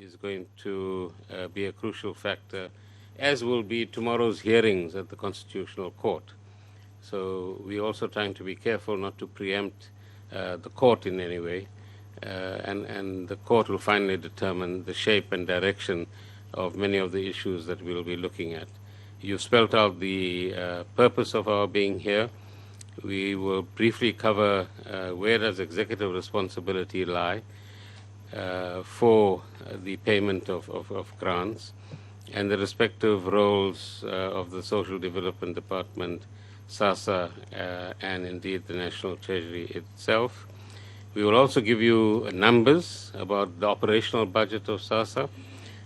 is going to be a crucial factor, as will be tomorrow's hearings at the Constitutional Court. So we're also trying to be careful not to preempt the court in any way, and the court will finally determine the shape and direction of many of the issues that we'll be looking at. You've spelt out the purpose of our being here. We will briefly cover where does executive responsibility lie for the payment of grants, and the respective roles of the Social Development Department, SASSA, and indeed the National Treasury itself. We will also give you numbers about the operational budget of SASSA,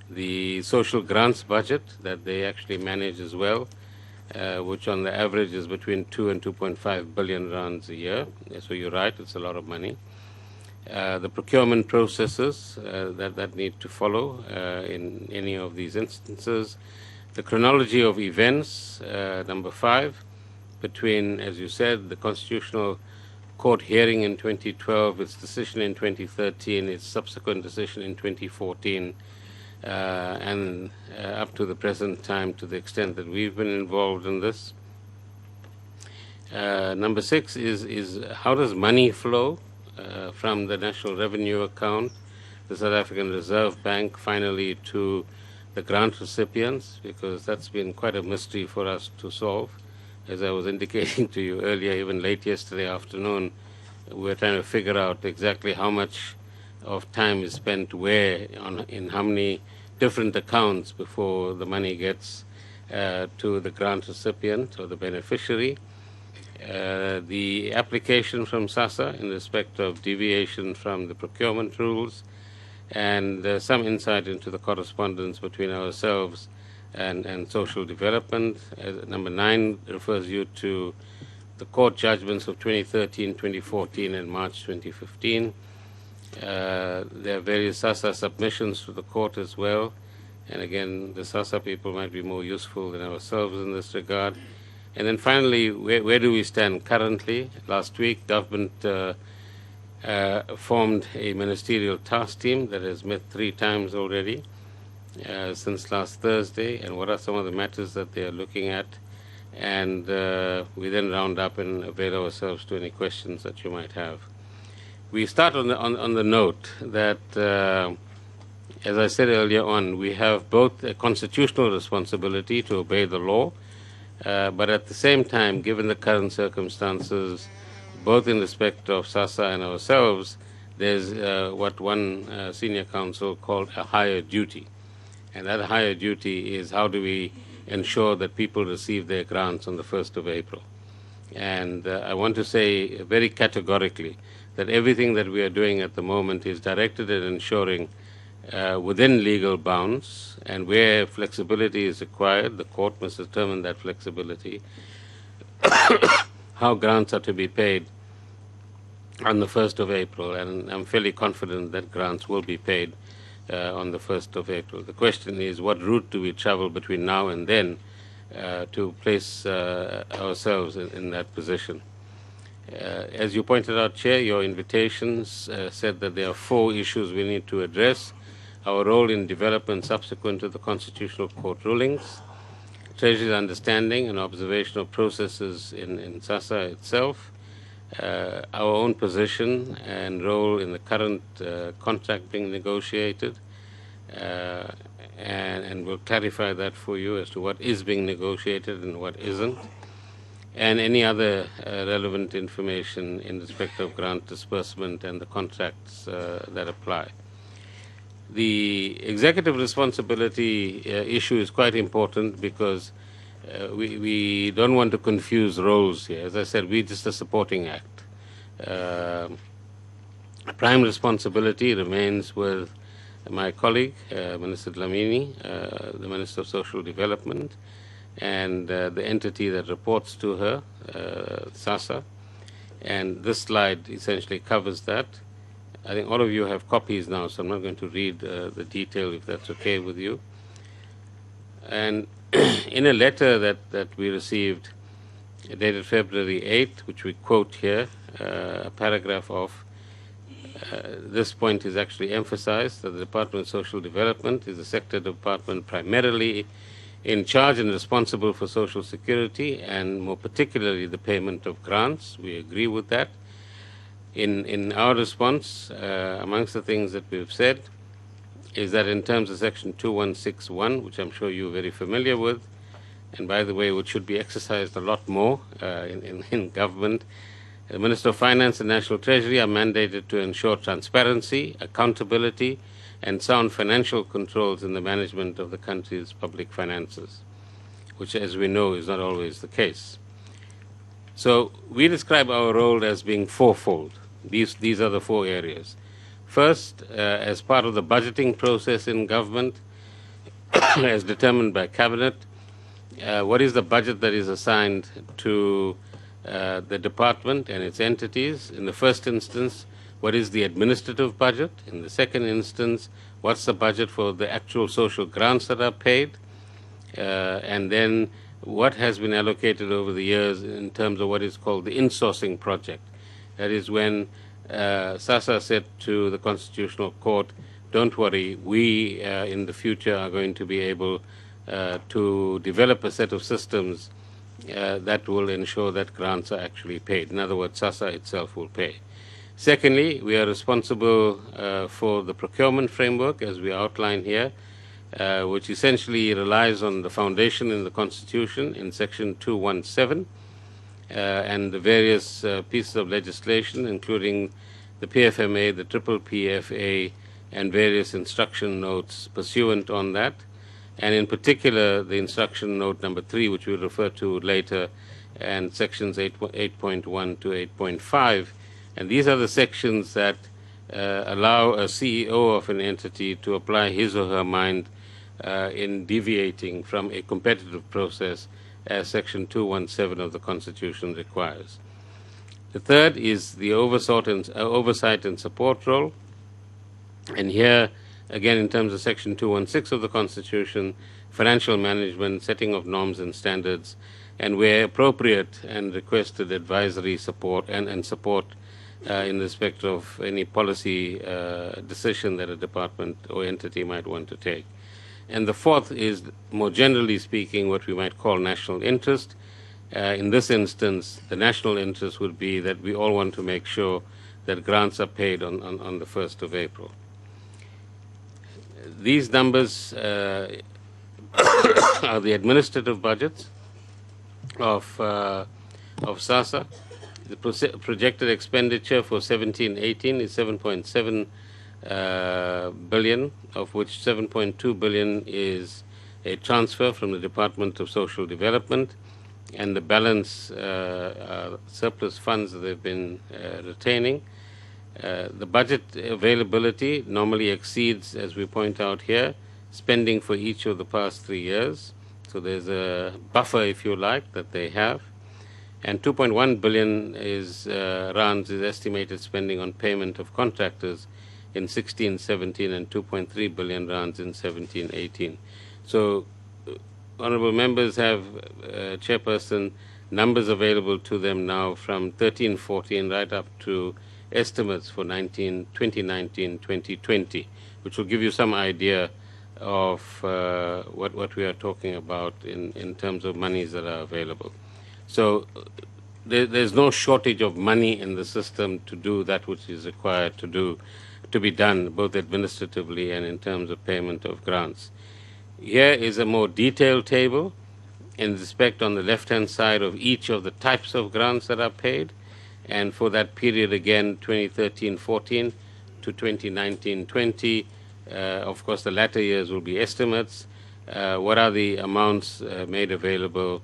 the social grants budget that they actually manage as well, which on the average is between 2 and 2.5 billion rands a year. So you're right, it's a lot of money. The procurement processes that need to follow in any of these instances. The chronology of events, number 5, between, as you said, the Constitutional Court hearing in 2012, its decision in 2013, its subsequent decision in 2014, and up to the present time, to the extent that we've been involved in this. Number 6 is how does money flow from the National Revenue Account, the South African Reserve Bank, finally to the grant recipients, because that's been quite a mystery for us to solve. As I was indicating to you earlier, even late yesterday afternoon, we're trying to figure out exactly how much of time is spent where, in how many different accounts before the money gets to the grant recipient or the beneficiary. The application from SASSA in respect of deviation from the procurement rules, and some insight into the correspondence between ourselves and social development. Number 9 refers you to the court judgments of 2013, 2014, and March 2015. There are various SASSA submissions to the court as well. And again, the SASSA people might be more useful than ourselves in this regard. And then finally, where do we stand currently? Last week, government formed a ministerial task team that has met 3 times already since last Thursday, and what are some of the matters that they are looking at. And we then round up and avail ourselves to any questions that you might have. We start on the note that, as I said earlier on, we have both a constitutional responsibility to obey the law, but at the same time, given the current circumstances, both in respect of SASSA and ourselves, there's what one senior counsel called a higher duty. And that higher duty is how do we ensure that people receive their grants on the 1st of April. And I want to say very categorically that everything that we are doing at the moment is directed at ensuring within legal bounds, and where flexibility is required, the court must determine that flexibility, how grants are to be paid on the 1st of April. And I'm fairly confident that grants will be paid on the 1st of April. The question is, what route do we travel between now and then to place ourselves in that position? As you pointed out, Chair, your invitations said that there are 4 issues we need to address: our role in development subsequent to the Constitutional Court rulings, Treasury's understanding and observation of processes in SASSA itself, our own position and role in the current contract being negotiated, and we'll clarify that for you as to what is being negotiated and what isn't, and any other relevant information in respect of grant disbursement and the contracts that apply. The executive responsibility issue is quite important because we don't want to confuse roles here. As I said, we're just a supporting act. Prime responsibility remains with my colleague, Minister Dlamini, the Minister of Social Development, and the entity that reports to her, SASSA. And this slide essentially covers that. I think all of you have copies now, so I'm not going to read the detail if that's okay with you. And in a letter that we received dated February 8th, which we quote here, a paragraph of, this point is actually emphasized, that the Department of Social Development is a sector department primarily in charge and responsible for social security, and more particularly the payment of grants. We agree with that. In our response, amongst the things that we've said is that in terms of Section 2161, which I'm sure you're very familiar with, and by the way, which should be exercised a lot more in government, the Minister of Finance and National Treasury are mandated to ensure transparency, accountability, and sound financial controls in the management of the country's public finances, which, as we know, is not always the case. So we describe our role as being fourfold. These are the four areas. First, as part of the budgeting process in government, as determined by Cabinet, what is the budget that is assigned to the department and its entities? In the first instance, what is the administrative budget? In the second instance, what's the budget for the actual social grants that are paid? And then what has been allocated over the years in terms of what is called the insourcing project. That is when SASSA said to the Constitutional Court, don't worry, we in the future are going to be able to develop a set of systems that will ensure that grants are actually paid. In other words, SASSA itself will pay. Secondly, we are responsible for the procurement framework, as we outline here, which essentially relies on the foundation in the Constitution in Section 217 and the various pieces of legislation, including the PFMA, the Triple PFA, and various instruction notes pursuant on that, and in particular the instruction note number 3, which we'll refer to later, and sections 8.1 to 8.5. And these are the sections that allow a CEO of an entity to apply his or her mind in deviating from a competitive process as Section 217 of the Constitution requires. The third is the oversight and support role. And here, again, in terms of Section 216 of the Constitution, financial management, setting of norms and standards, and where appropriate and requested advisory support and support in respect of any policy decision that a department or entity might want to take. And the fourth is, more generally speaking, what we might call national interest. In this instance, the national interest would be that we all want to make sure that grants are paid on the 1st of April. These numbers are the administrative budgets of SASSA. The projected expenditure for 17-18 is 7.7 billion, of which 7.2 billion is a transfer from the Department of Social Development, and the balance are surplus funds that they've been retaining. The budget availability normally exceeds, as we point out here, spending for each of the past 3 years. So there's a buffer, if you like, that they have. And 2.1 billion rands is estimated spending on payment of contractors in 16-17 and 2.3 billion rands in 17-18. So, honorable members have, Chairperson, numbers available to them now from 13-14 right up to estimates for 2019-2020, which will give you some idea of what we are talking about in terms of monies that are available. So there's no shortage of money in the system to do that which is required to be done, both administratively and in terms of payment of grants. Here is a more detailed table in respect on the left-hand side of each of the types of grants that are paid, and for that period again, 2013-14 to 2019-20. Of course, the latter years will be estimates. What are the amounts made available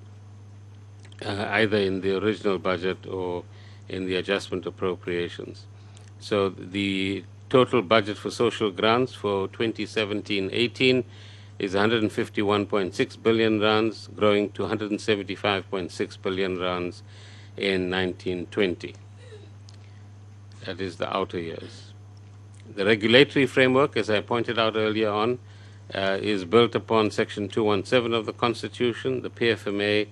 either in the original budget or in the adjustment appropriations. So the total budget for social grants for 2017-18 is 151.6 billion rands, growing to 175.6 billion rands in 1920. That is the outer years. The regulatory framework, as I pointed out earlier on, is built upon Section 217 of the Constitution, the PFMA,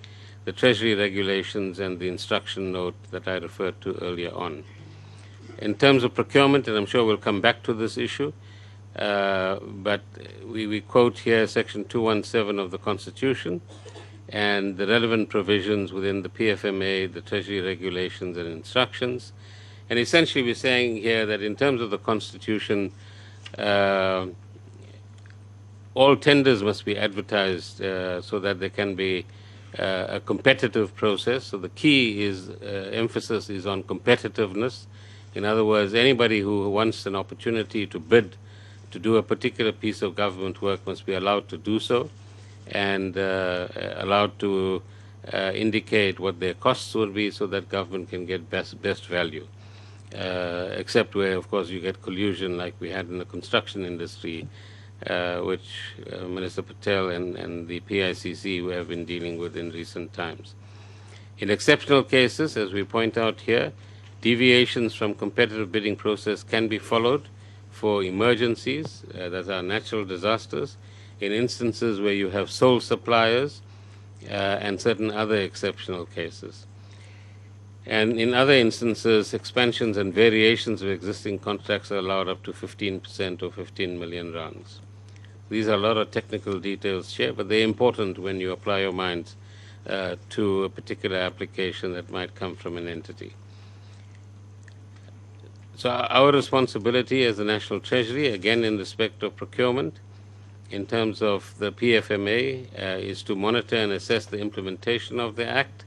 the Treasury regulations, and the instruction note that I referred to earlier on. In terms of procurement, and I'm sure we'll come back to this issue, but we quote here Section 217 of the Constitution and the relevant provisions within the PFMA, the Treasury regulations and instructions. And essentially we're saying here that in terms of the Constitution, all tenders must be advertised so that there can be a competitive process. So the key is emphasis is on competitiveness. In other words, anybody who wants an opportunity to bid to do a particular piece of government work must be allowed to do so, and allowed to indicate what their costs will be so that government can get best value. Except where, of course, you get collusion like we had in the construction industry, which Minister Patel and the PICC have been dealing with in recent times. In exceptional cases, as we point out here, deviations from competitive bidding process can be followed for emergencies, that are natural disasters, in instances where you have sole suppliers, and certain other exceptional cases. And in other instances, expansions and variations of existing contracts are allowed up to 15% or 15 million rands. These are a lot of technical details here, but they're important when you apply your minds to a particular application that might come from an entity. So our responsibility as the National Treasury, again in respect of procurement, in terms of the PFMA, is to monitor and assess the implementation of the Act,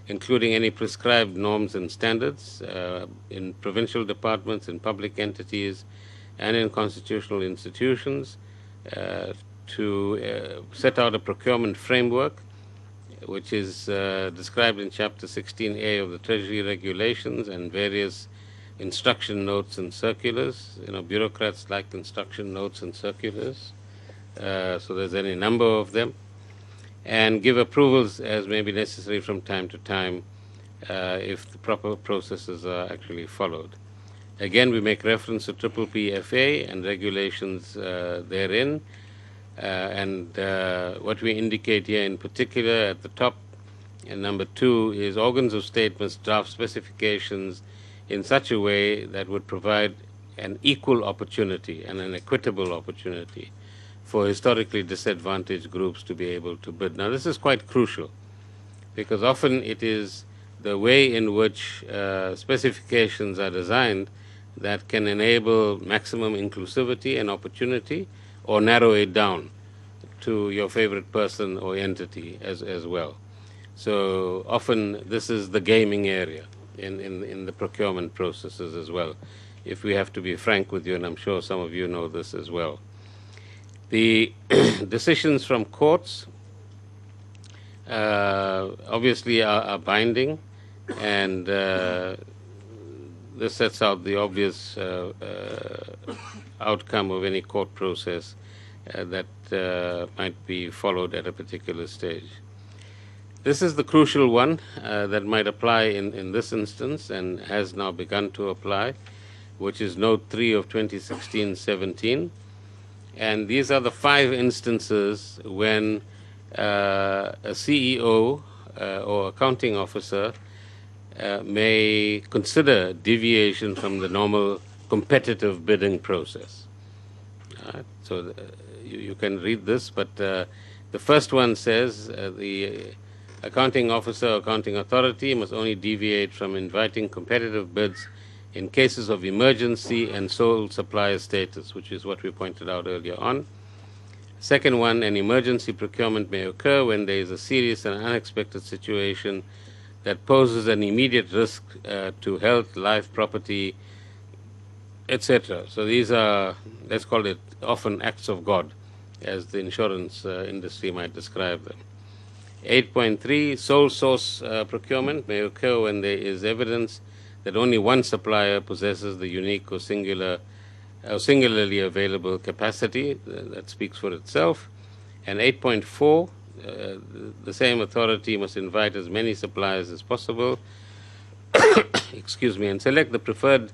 including any prescribed norms and standards in provincial departments, in public entities, and in constitutional institutions, to set out a procurement framework, which is described in Chapter 16A of the Treasury regulations and various instruction notes and circulars. You know, bureaucrats like instruction notes and circulars, so there's any number of them, and give approvals as may be necessary from time to time if the proper processes are actually followed. Again, we make reference to PPPFA and regulations therein, and what we indicate here in particular at the top, and number 2, is organs of state must draft specifications in such a way that would provide an equal opportunity and an equitable opportunity for historically disadvantaged groups to be able to bid. Now, this is quite crucial because often it is the way in which specifications are designed that can enable maximum inclusivity and opportunity, or narrow it down to your favorite person or entity as well. So often this is the gaming area in the procurement processes as well, if we have to be frank with you, and I'm sure some of you know this as well. The decisions from courts obviously are binding, and this sets out the obvious outcome of any court process that might be followed at a particular stage. This is the crucial one that might apply in this instance and has now begun to apply, which is Note 3 of 2016-17. And these are the 5 instances when a CEO or accounting officer may consider deviation from the normal competitive bidding process. So you can read this, but the first one says the accounting officer or accounting authority must only deviate from inviting competitive bids in cases of emergency and sole supplier status, which is what we pointed out earlier on. Second one, an emergency procurement may occur when there is a serious and unexpected situation that poses an immediate risk to health, life, property, etc. So these are, let's call it often acts of God, as the insurance industry might describe them. 8.3, sole source procurement may occur when there is evidence that only one supplier possesses the unique or singularly available capacity. That speaks for itself. And 8.4, the same authority must invite as many suppliers as possible, excuse me, and select the preferred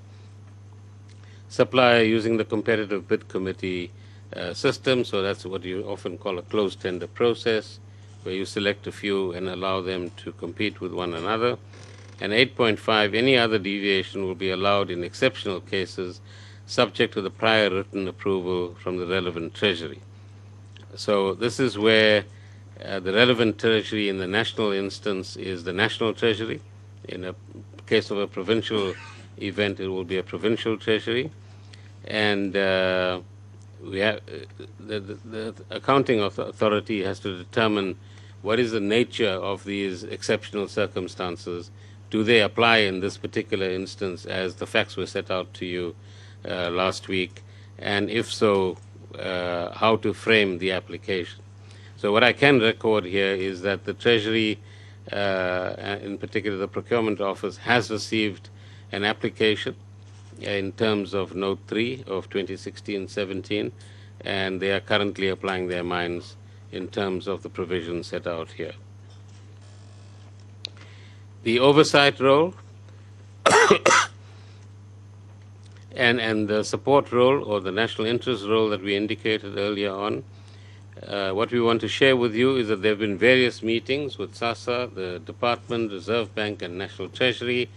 supplier using the competitive bid committee system. So that's what you often call a closed tender process, where you select a few and allow them to compete with one another. And 8.5, any other deviation will be allowed in exceptional cases subject to the prior written approval from the relevant Treasury. So this is where the relevant Treasury in the national instance is the National Treasury. In a case of a provincial event, it will be a provincial Treasury. And we have, the accounting authority has to determine what is the nature of these exceptional circumstances. Do they apply in this particular instance as the facts were set out to you last week? And if so, how to frame the application. So what I can record here is that the Treasury, in particular the Procurement Office, has received an application in terms of Note 3 of 2016-17, and they are currently applying their minds in terms of the provisions set out here. The oversight role and the support role, or the national interest role that we indicated earlier on, what we want to share with you is that there have been various meetings with SASSA, the Department, Reserve Bank, and National Treasury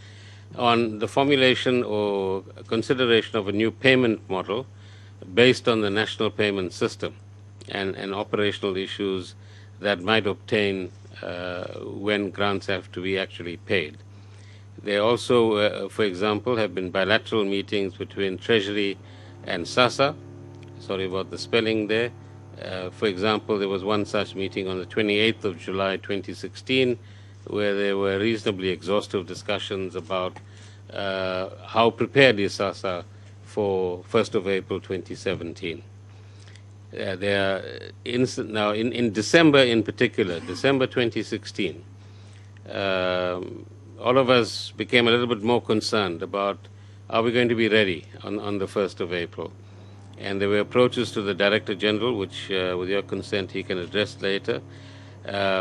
on the formulation or consideration of a new payment model based on the national payment system and operational issues that might obtain when grants have to be actually paid. There also, for example, have been bilateral meetings between Treasury and SASSA. Sorry about the spelling there. For example, there was one such meeting on the 28th of July 2016 where there were reasonably exhaustive discussions about how prepared is SASSA for 1st of April 2017. Now, in December in particular, December 2016, all of us became a little bit more concerned about, are we going to be ready on the 1st of April? And there were approaches to the Director General, which, with your consent, he can address later,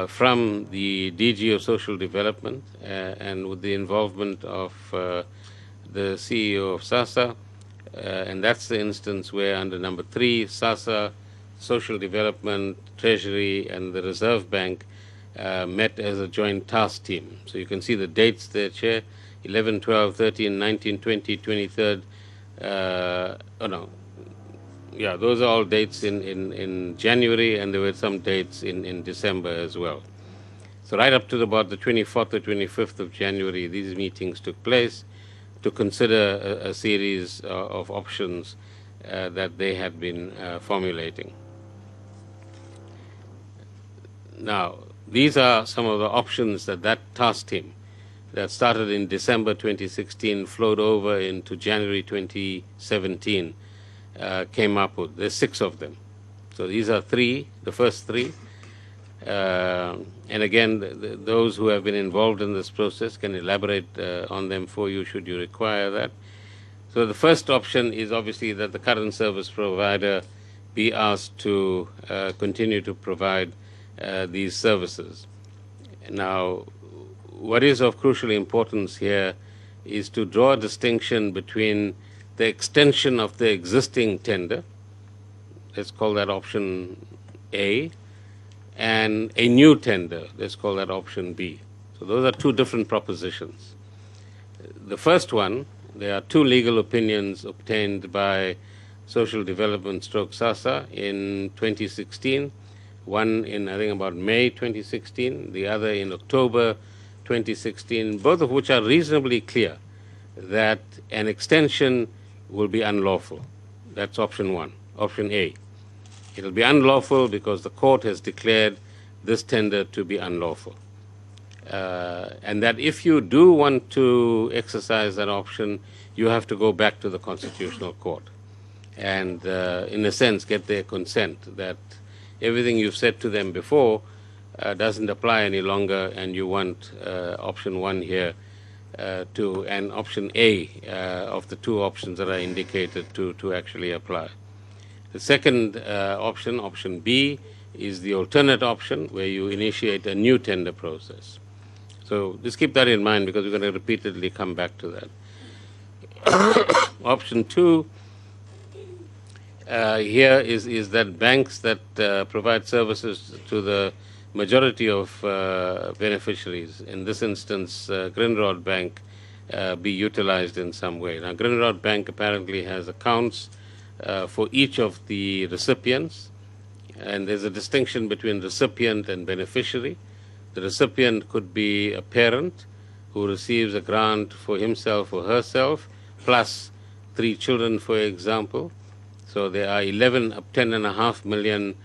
from the DG of Social Development, and with the involvement of the CEO of SASSA. And that's the instance where under number 3, SASSA, Social Development, Treasury, and the Reserve Bank met as a joint task team. So you can see the dates there, Chair, 11, 12, 13, 19, 20, 23rd. Yeah, those are all dates in January, and there were some dates in December as well. So right up to about the 24th or 25th of January, these meetings took place to consider a series of options that they had been formulating. Now, these are some of the options that task team that started in December 2016 flowed over into January 2017 came up with. There's 6 of them. So these are 3, the first 3. And again, those who have been involved in this process can elaborate on them for you should you require that. So the first option is obviously that the current service provider be asked to continue to provide these services. Now, what is of crucial importance here is to draw a distinction between the extension of the existing tender, let's call that option A, and a new tender, let's call that option B. So those are 2 different propositions. The first one, there are 2 legal opinions obtained by Social Development SASSA in 2016, one in, I think, about May 2016, the other in October 2016, both of which are reasonably clear that an extension will be unlawful. That's option 1, option A. It will be unlawful because the court has declared this tender to be unlawful. And that if you do want to exercise that option, you have to go back to the Constitutional Court and, in a sense, get their consent that everything you've said to them before doesn't apply any longer, and you want option 1 here and option A of the 2 options that are indicated to actually apply. The second option, option B, is the alternate option where you initiate a new tender process. So just keep that in mind because we're going to repeatedly come back to that. Option 2 here is that banks that provide services to the majority of beneficiaries, in this instance Grindrod Bank, be utilized in some way. Now, Grindrod Bank apparently has accounts for each of the recipients, and there's a distinction between recipient and beneficiary. The recipient could be a parent who receives a grant for himself or herself, plus 3 children, for example. So there are 10.5 million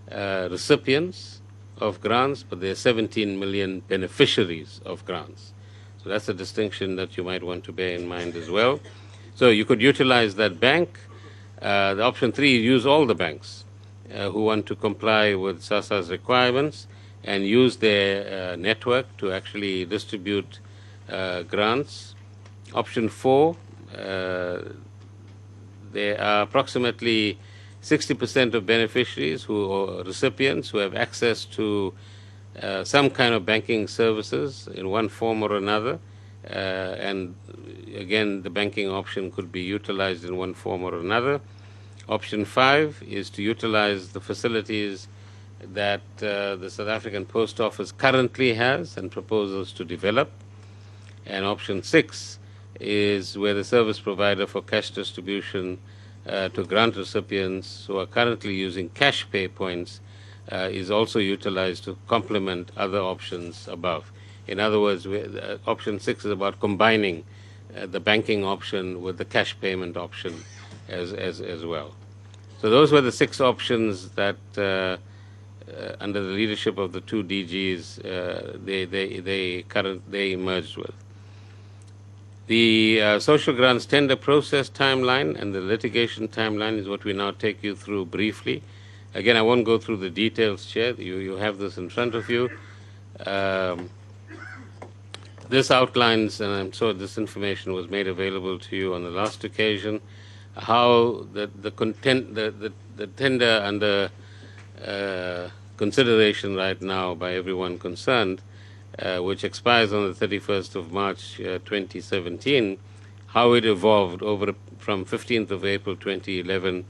recipients of grants, but there are 17 million beneficiaries of grants. So that's a distinction that you might want to bear in mind as well. So you could utilize that bank. The option 3, use all the banks who want to comply with SASSA's requirements and use their network to actually distribute grants. Option 4, there are approximately 60% of beneficiaries or recipients who have access to some kind of banking services in one form or another, and again the banking option could be utilized in one form or another. Option 5 is to utilize the facilities that the South African Post Office currently has and proposes to develop. And option 6 is where the service provider for cash distribution to grant recipients who are currently using cash pay points is also utilized to complement other options above. In other words, option 6 is about combining the banking option with the cash payment option as well. So those were the 6 options that under the leadership of the 2 DGs they emerged with. The social grants tender process timeline and the litigation timeline is what we now take you through briefly. Again, I won't go through the details, Chair. You have this in front of you. This outlines, and I'm sure this information was made available to you on the last occasion, how the tender under consideration right now by everyone concerned, which expires on the 31st of March 2017, how it evolved from 15th of April 2011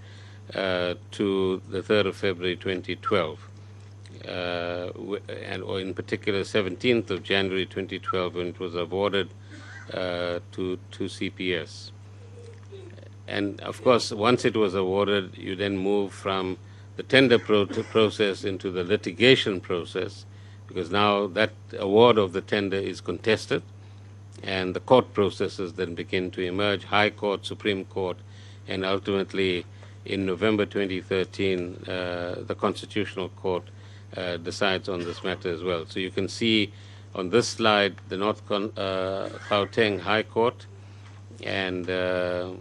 to the 3rd of February 2012, or in particular 17th of January 2012 when it was awarded to CPS. And of course, once it was awarded, you then move from the tender process into the litigation process, because now that award of the tender is contested and the court processes then begin to emerge, High Court, Supreme Court, and ultimately in November 2013, the Constitutional Court decides on this matter as well. So you can see on this slide the North Gauteng High Court and the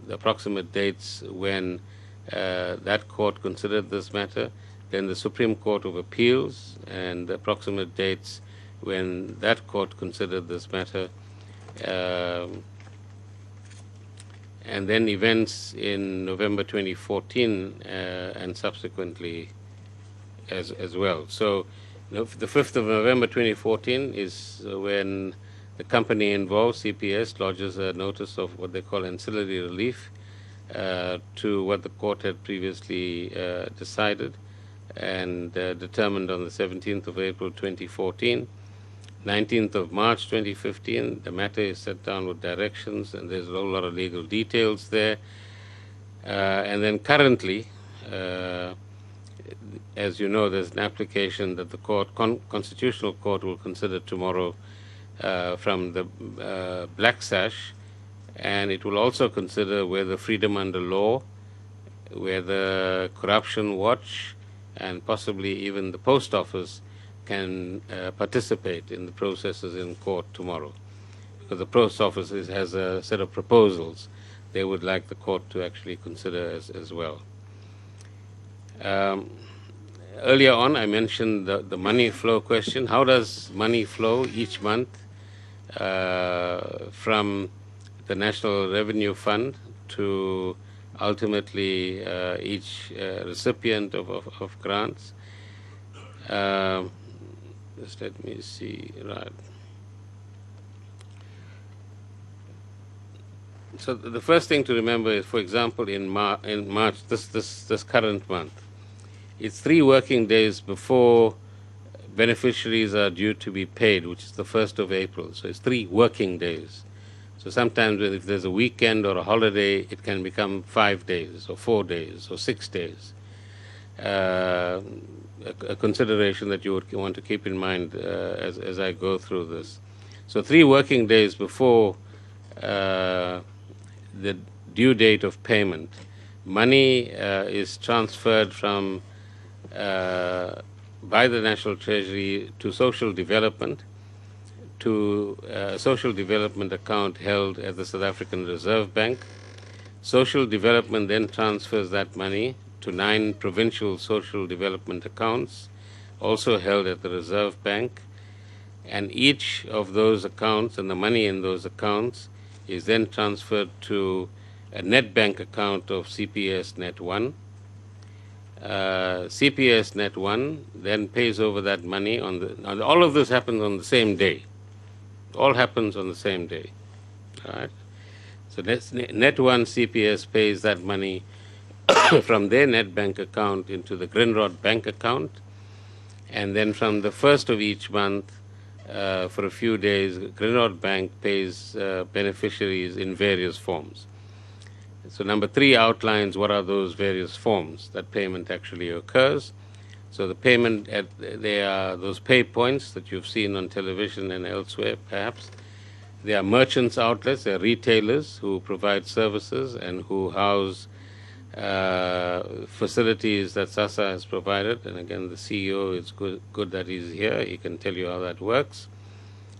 approximate dates when that court considered this matter, then the Supreme Court of Appeals and the approximate dates when that court considered this matter, and then events in November 2014 and subsequently as well. So the 5th of November 2014 is when the company involved, CPS, lodges a notice of what they call ancillary relief to what the court had previously decided and determined on the 17th of April 2014. 19th of March 2015, the matter is set down with directions, and there's a whole lot of legal details there. And then currently, as you know, there's an application that the Constitutional Court will consider tomorrow from the Black Sash, and it will also consider whether Freedom Under Law, whether Corruption Watch, and possibly even the Post Office can participate in the processes in court tomorrow, because the Post Office has a set of proposals they would like the court to actually consider as well. Earlier on, I mentioned the money flow question. How does money flow each month from the National Revenue Fund to ultimately each recipient of grants? Just let me see, right. So the first thing to remember is, for example, in March, this current month, it's 3 working days before beneficiaries are due to be paid, which is the 1st of April. So it's 3 working days. So sometimes if there's a weekend or a holiday, it can become 5 days or 4 days or 6 days. A consideration that you would want to keep in mind as I go through this. So 3 working days before the due date of payment, money is transferred from by the National Treasury to social development, to a social development account held at the South African Reserve Bank. Social development then transfers that money to 9 provincial social development accounts, also held at the Reserve Bank. And each of those accounts and the money in those accounts is then transferred to a net bank account of CPS Net 1. CPS Net 1 then pays over that money on the, all of this happens on the same day. All happens on the same day. All right? So Net 1 CPS pays that money from their net bank account into the Grindrod bank account, and then from the 1st of each month, for a few days, Grindrod Bank pays beneficiaries in various forms. So number 3 outlines what are those various forms that payment actually occurs. So the payment, they are those pay points that you've seen on television and elsewhere perhaps. They are merchants' outlets, they are retailers who provide services and who house facilities that SASSA has provided. And again, the CEO, it's good that he's here. He can tell you how that works.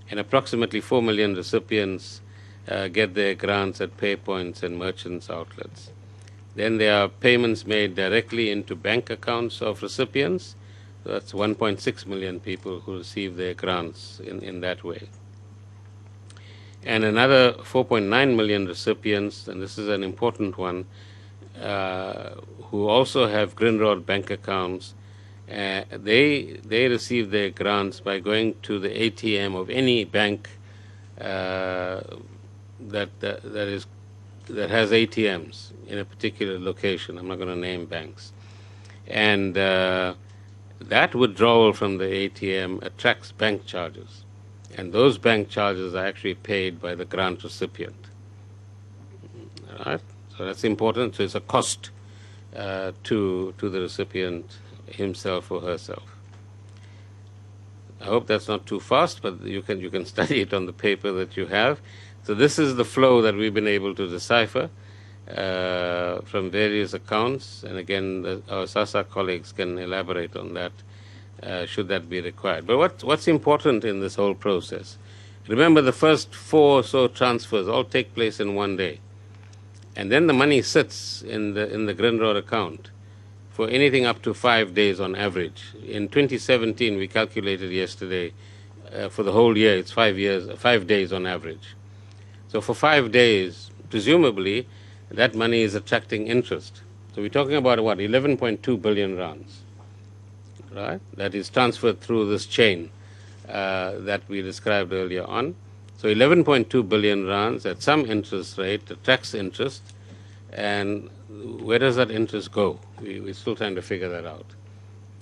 And approximately 4 million recipients get their grants at pay points and merchants' outlets. Then there are payments made directly into bank accounts of recipients. So that's 1.6 million people who receive their grants in that way. And another 4.9 million recipients, and this is an important one, who also have Grindrod bank accounts. They receive their grants by going to the ATM of any bank that has ATMs in a particular location. I'm not going to name banks. And that withdrawal from the ATM attracts bank charges. And those bank charges are actually paid by the grant recipient. All right? So that's important. So it's a cost to the recipient himself or herself. I hope that's not too fast, but you can study it on the paper that you have. So this is the flow that we've been able to decipher from various accounts. And again, our SASSA colleagues can elaborate on that should that be required. But what's important in this whole process? Remember, the first 4 or so transfers all take place in one day. And then the money sits in the Grindrod account for anything up to 5 days on average. In 2017, we calculated yesterday, for the whole year, it's 5 days on average. So for 5 days, presumably, that money is attracting interest. So we're talking about what, 11.2 billion rands, right? That is transferred through this chain that we described earlier on. So 11.2 billion rands at some interest rate attracts interest, and where does that interest go? We're still trying to figure that out.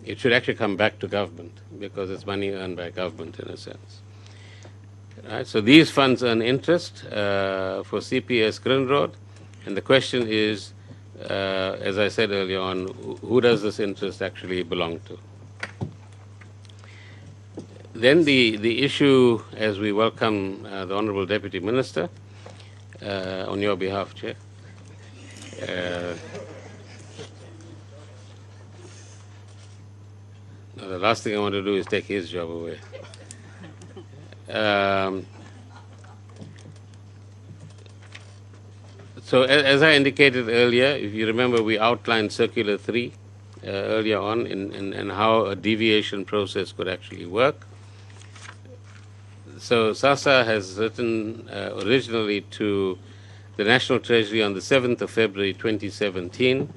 It should actually come back to government because it's money earned by government in a sense. Right? So these funds earn interest for CPS Grindrod, and the question is, as I said earlier on, who does this interest actually belong to? Then the issue, as we welcome the Honourable Deputy Minister, on your behalf, Chair. The last thing I want to do is take his job away. So as I indicated earlier, if you remember, we outlined Circular 3 earlier on in how a deviation process could actually work. So SASSA has written originally to the National Treasury on the 7th of February 2017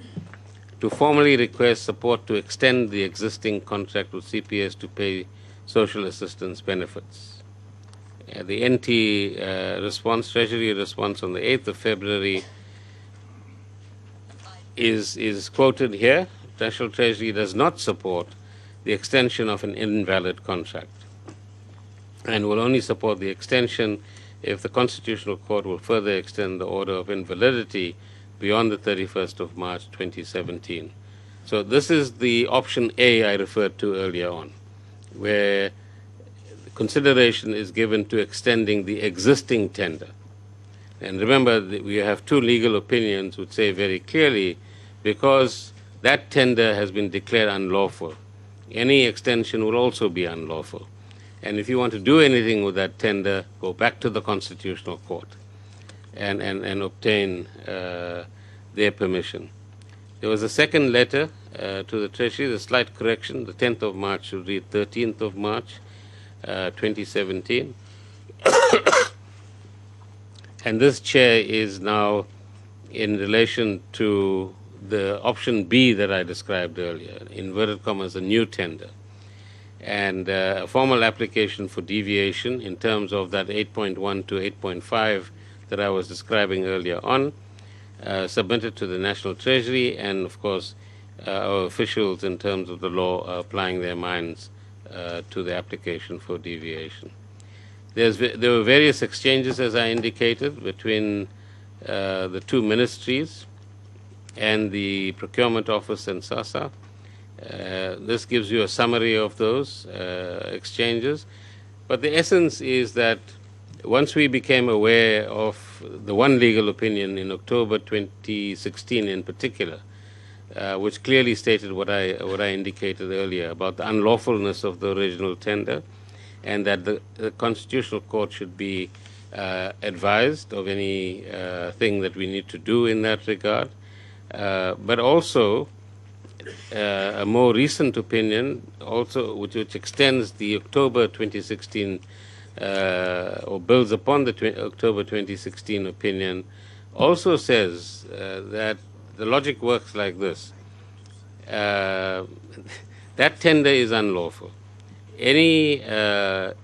to formally request support to extend the existing contract with CPS to pay social assistance benefits. The NT response, Treasury response on the 8th of February is quoted here. National Treasury does not support the extension of an invalid contract, and will only support the extension if the Constitutional Court will further extend the order of invalidity beyond the 31st of March 2017. So this is the option A I referred to earlier on, where consideration is given to extending the existing tender. And remember, we have two legal opinions which say very clearly, because that tender has been declared unlawful, any extension will also be unlawful. And if you want to do anything with that tender, go back to the Constitutional Court and obtain their permission. There was a second letter to the Treasury, the slight correction, the 10th of March should read 13th of March 2017. And this, Chair, is now in relation to the option B that I described earlier, inverted commas, a new tender, and a formal application for deviation in terms of that 8.1 to 8.5 that I was describing earlier on, submitted to the National Treasury, and of course our officials in terms of the law are applying their minds to the application for deviation. There were various exchanges, as I indicated, between the two ministries and the Procurement Office and SASSA. This gives you a summary of those exchanges. But the essence is that once we became aware of the one legal opinion in October 2016 in particular, which clearly stated what I indicated earlier about the unlawfulness of the original tender, and that the Constitutional Court should be advised of any thing that we need to do in that regard. But also a more recent opinion, also which extends the October 2016 or builds upon the October 2016 opinion, also says that the logic works like this. That tender is unlawful. Any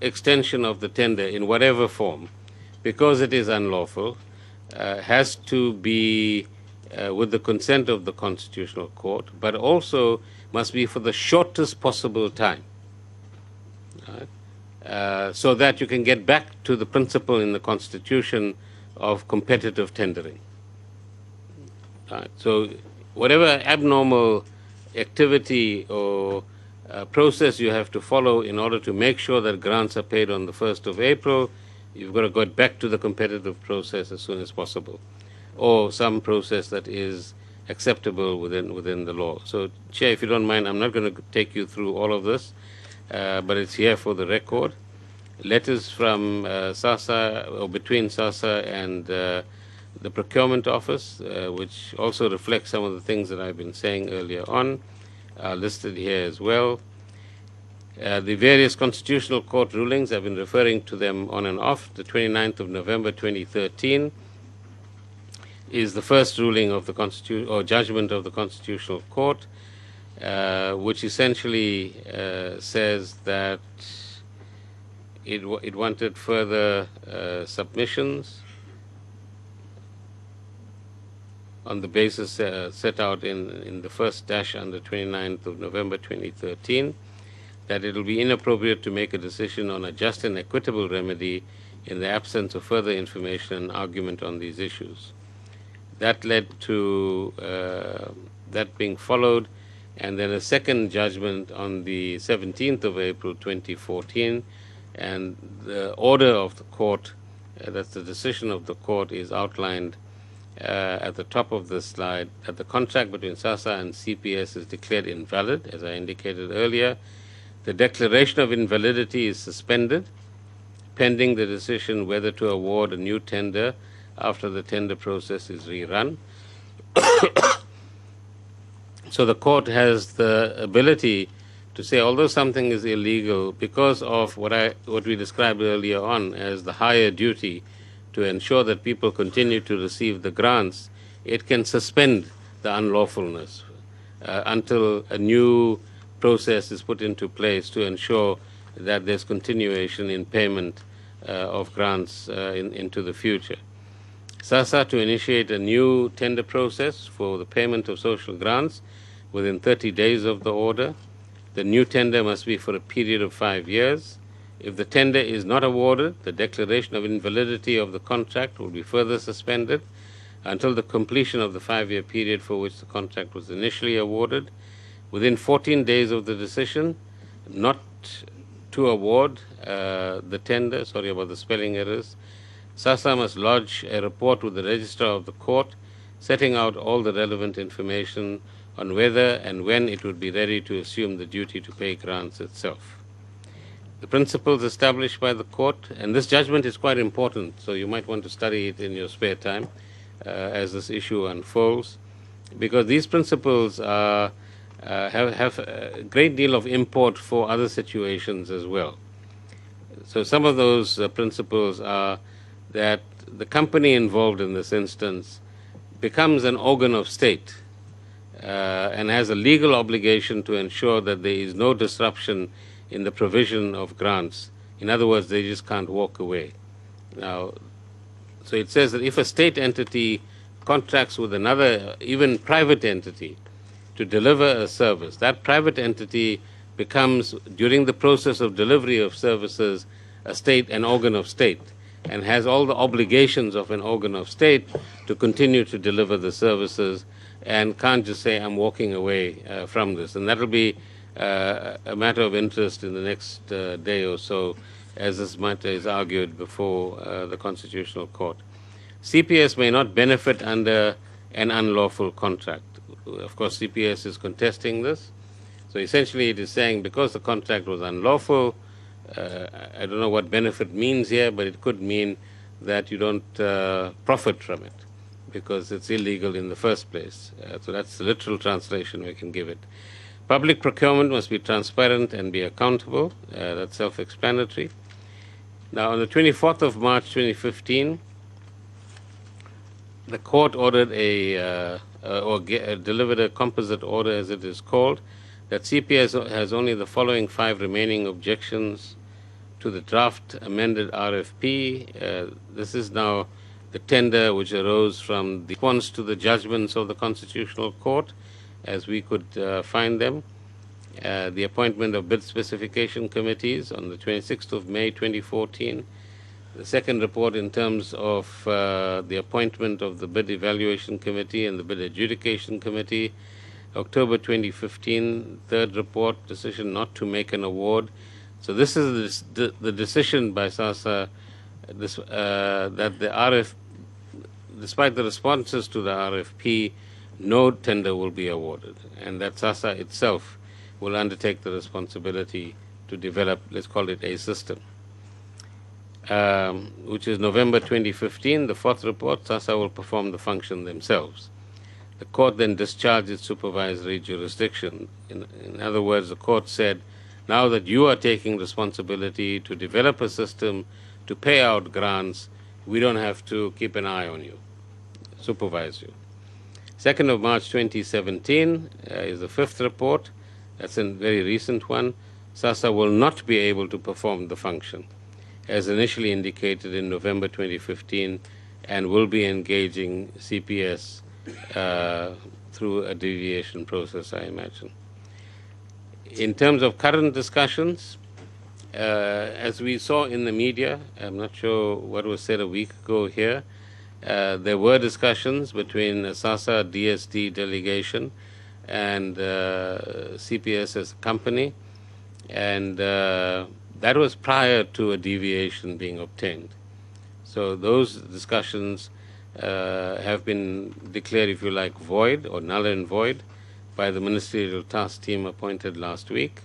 extension of the tender in whatever form, because it is unlawful, has to be with the consent of the Constitutional Court, but also must be for the shortest possible time, right? So that you can get back to the principle in the Constitution of competitive tendering. Right? So whatever abnormal activity or process you have to follow in order to make sure that grants are paid on the 1st of April, you've got to go back to the competitive process as soon as possible, or some process that is acceptable within the law. So, Chair, if you don't mind, I'm not going to take you through all of this, but it's here for the record. Letters from SASSA, or between SASSA and the Procurement Office, which also reflects some of the things that I've been saying earlier on, are listed here as well. The various Constitutional Court rulings, I've been referring to them on and off. The 29th of November 2013 is the first ruling of the judgment of the Constitutional Court, which essentially says that it wanted further submissions on the basis set out in the first dash on the 29th of November 2013, that it will be inappropriate to make a decision on a just and equitable remedy in the absence of further information and argument on these issues. That led to that being followed, and then a second judgment on the 17th of April 2014, and the order of the court, that's the decision of the court, is outlined at the top of the slide, that the contract between SASSA and CPS is declared invalid, as I indicated earlier. The declaration of invalidity is suspended, pending the decision whether to award a new tender after the tender process is rerun. So the court has the ability to say, although something is illegal, because of what we described earlier on as the higher duty to ensure that people continue to receive the grants, it can suspend the unlawfulness until a new process is put into place to ensure that there's continuation in payment of grants into the future. SASSA to initiate a new tender process for the payment of social grants within 30 days of the order. The new tender must be for a period of 5 years. If the tender is not awarded, the declaration of invalidity of the contract will be further suspended until the completion of the 5-year period for which the contract was initially awarded. Within 14 days of the decision not to award the tender, sorry about the spelling errors, SASSA must lodge a report with the registrar of the court setting out all the relevant information on whether and when it would be ready to assume the duty to pay grants itself. The principles established by the court, and this judgment is quite important, so you might want to study it in your spare time as this issue unfolds, because these principles have a great deal of import for other situations as well. So some of those principles are that the company involved in this instance becomes an organ of state and has a legal obligation to ensure that there is no disruption in the provision of grants. In other words, they just can't walk away. Now, so it says that if a state entity contracts with another, even private entity, to deliver a service, that private entity becomes, during the process of delivery of services, an organ of state, and has all the obligations of an organ of state to continue to deliver the services, and can't just say, I'm walking away from this. And that will be a matter of interest in the next day or so, as this matter is argued before the Constitutional Court. CPS may not benefit under an unlawful contract. Of course, CPS is contesting this. So essentially it is saying because the contract was unlawful, I don't know what benefit means here, but it could mean that you don't profit from it because it's illegal in the first place. So that's the literal translation we can give it. Public procurement must be transparent and be accountable. That's self-explanatory. Now, on the 24th of March 2015, the court ordered delivered a composite order, as it is called, that CPS has only the following 5 remaining objections to the draft amended RFP. This is now the tender which arose from the response to the judgments of the Constitutional Court, as we could find them. The appointment of bid specification committees on the 26th of May 2014. The second report in terms of the appointment of the bid evaluation committee and the bid adjudication committee, October 2015. Third report, decision not to make an award. So this is the decision by SASSA that the RFP, despite the responses to the RFP, no tender will be awarded, and that SASSA itself will undertake the responsibility to develop, let's call it a system. Which is November 2015, the fourth report, SASSA will perform the function themselves. The court then discharged its supervisory jurisdiction. In other words, the court said, now that you are taking responsibility to develop a system to pay out grants, we don't have to keep an eye on you, supervise you. 2nd of March 2017 is the fifth report. That's a very recent one. SASSA will not be able to perform the function, as initially indicated in November 2015, and will be engaging CPS through a deviation process, I imagine. In terms of current discussions, as we saw in the media, I'm not sure what was said a week ago here, there were discussions between SASSA DSD delegation and CPS as a company, and that was prior to a deviation being obtained. So those discussions have been declared, if you like, void or null and void by the ministerial task team appointed last week.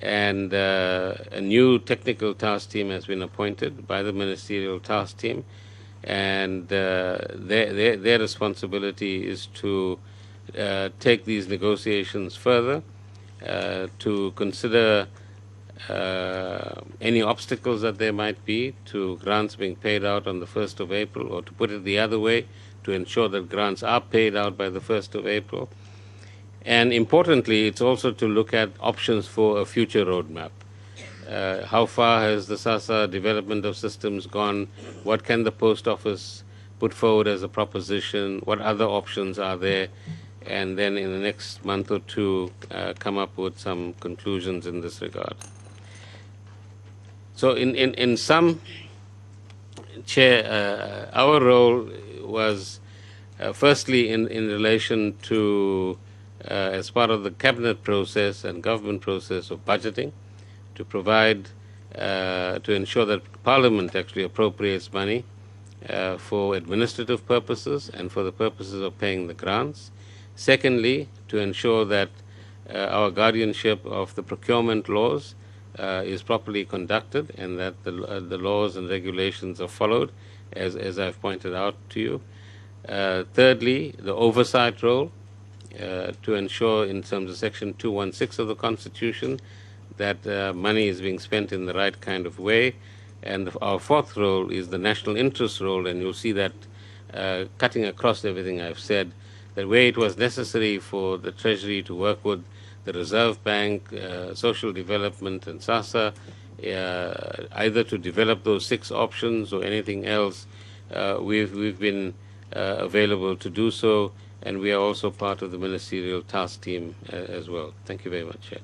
And a new technical task team has been appointed by the ministerial task team, and their responsibility is to take these negotiations further, to consider any obstacles that there might be to grants being paid out on the 1st of April, or to put it the other way, to ensure that grants are paid out by the 1st of April. And importantly, it's also to look at options for a future roadmap. How far has the SASSA development of systems gone? What can the post office put forward as a proposition? What other options are there? and then in the next month or two come up with some conclusions in this regard. So in sum, Chair, our role was firstly in relation to, as part of the cabinet process and government process of budgeting, to provide, to ensure that Parliament actually appropriates money for administrative purposes and for the purposes of paying the grants. Secondly, to ensure that our guardianship of the procurement laws is properly conducted and that the laws and regulations are followed, as I've pointed out to you. Thirdly, the oversight role to ensure, in terms of Section 216 of the Constitution, that money is being spent in the right kind of way. And our fourth role is the national interest role, and you'll see that cutting across everything I've said, that where it was necessary for the Treasury to work with the Reserve Bank, Social Development, and SASSA, either to develop those 6 options or anything else, we've been available to do so, and we are also part of the ministerial task team as well. Thank you very much, Chair.